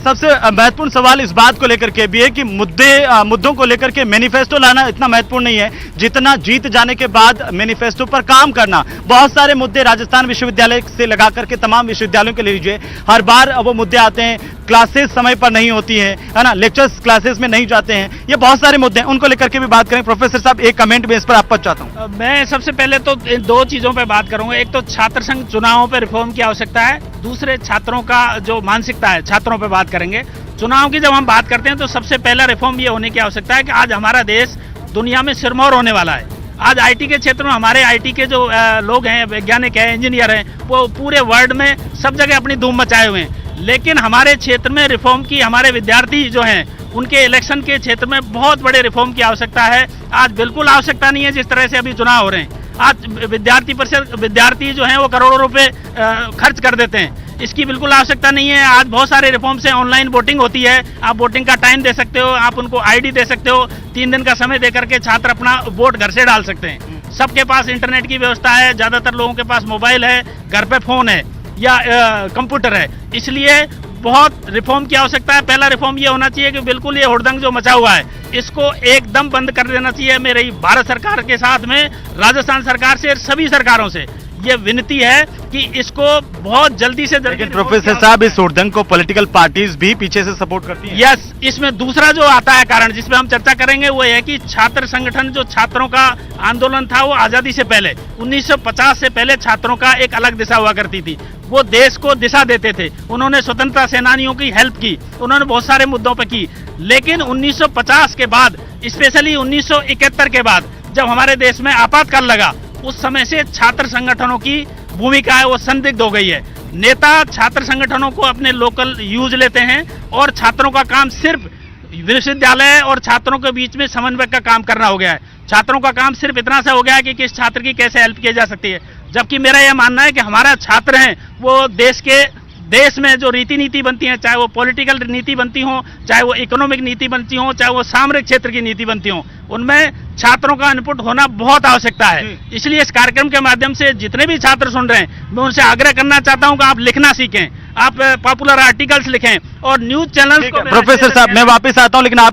सबसे महत्वपूर्ण सवाल इस बात को लेकर के भी है कि मुद्दों को लेकर के मैनिफेस्टो लाना इतना महत्वपूर्ण नहीं है जितना जीत जाने के बाद मैनिफेस्टो पर काम करना। बहुत सारे मुद्दे राजस्थान विश्वविद्यालय से लगा करके तमाम विश्वविद्यालयों के ले लीजिए, हर बार वो मुद्दे आते हैं, क्लासेस समय पर नहीं होती है ना, लेक्चर्स क्लासेस में नहीं जाते हैं, ये बहुत सारे मुद्दे हैं, उनको लेकर के भी बात करें। प्रोफेसर साहब, एक कमेंट बेस पर आपको चाहता हूँ। मैं सबसे पहले तो इन दो चीजों पर बात करूंगा। एक तो छात्र संघ चुनावों पर रिफॉर्म की आवश्यकता है, दूसरे छात्रों का जो मानसिकता है छात्रों पर बात करेंगे। चुनाव की जब हम बात करते हैं तो सबसे पहला रिफॉर्म ये होने की आवश्यकता है कि आज हमारा देश दुनिया में सिरमौर होने वाला है। आज आईटी के क्षेत्र में हमारे आईटी के जो लोग हैं, वैज्ञानिक हैं, इंजीनियर हैं, वो पूरे वर्ल्ड में सब जगह अपनी धूम मचाए हुए हैं। लेकिन हमारे क्षेत्र में रिफॉर्म की, हमारे विद्यार्थी जो हैं उनके इलेक्शन के क्षेत्र में बहुत बड़े रिफॉर्म की आवश्यकता है। आज बिल्कुल आवश्यकता नहीं है जिस तरह से अभी चुनाव हो रहे हैं। आज विद्यार्थी जो हैं वो करोड़ों रुपए खर्च कर देते हैं, इसकी बिल्कुल आवश्यकता नहीं है। आज बहुत सारे रिफॉर्म्स हैं, ऑनलाइन वोटिंग होती है, आप वोटिंग का टाइम दे सकते हो, आप उनको आईडी दे सकते हो, 3 दिन का समय दे करके छात्र अपना वोट घर से डाल सकते हैं। सबके पास इंटरनेट की व्यवस्था है, ज्यादातर लोगों के पास मोबाइल है, घर पे फोन है या कंप्यूटर है, इसलिए बहुत रिफॉर्म की आवश्यकता है। पहला रिफॉर्म ये होना चाहिए कि बिल्कुल ये हुड़दंग जो मचा हुआ है इसको एकदम बंद कर देना चाहिए। मेरी भारत सरकार के साथ में राजस्थान सरकार से, सभी सरकारों से ये विनती है कि इसको बहुत जल्दी से जल्दी। प्रोफेसर साहब, इस हुड़दंग को पॉलिटिकल पार्टीज भी पीछे से सपोर्ट करती हैं। यस, इसमें दूसरा जो आता है कारण जिसमें हम चर्चा करेंगे वो है कि छात्र संगठन, जो छात्रों का आंदोलन था वो आजादी से पहले 1950 से पहले छात्रों का एक अलग दिशा हुआ करती थी, वो देश को दिशा देते थे। उन्होंने स्वतंत्रता सेनानियों की हेल्प की, उन्होंने बहुत सारे मुद्दों पर की। लेकिन 1950 के बाद, स्पेशली 1971 के बाद जब हमारे देश में आपातकाल लगा, उस समय से छात्र संगठनों की भूमिका है वो संदिग्ध हो गई है। नेता छात्र संगठनों को अपने लोकल यूज लेते हैं और छात्रों का काम सिर्फ विश्वविद्यालय और छात्रों के बीच में समन्वय का काम करना हो गया है। छात्रों का काम सिर्फ इतना सा हो गया है कि किस छात्र की कैसे हेल्प की जा सकती है, जबकि मेरा यह मानना है कि हमारा छात्र हैं वो देश में जो रीति नीति बनती है, चाहे वो पॉलिटिकल नीति बनती हो, चाहे वो इकोनॉमिक नीति बनती हो, चाहे वो सामरिक क्षेत्र की नीति बनती हो, उनमें छात्रों का इनपुट होना बहुत आवश्यकता है। इसलिए इस कार्यक्रम के माध्यम से जितने भी छात्र सुन रहे हैं, मैं उनसे आग्रह करना चाहता हूं कि आप लिखना सीखें, आप पॉपुलर आर्टिकल्स लिखें और न्यूज चैनल्स को। प्रोफेसर साहब, मैं वापस आता हूं, लेकिन आप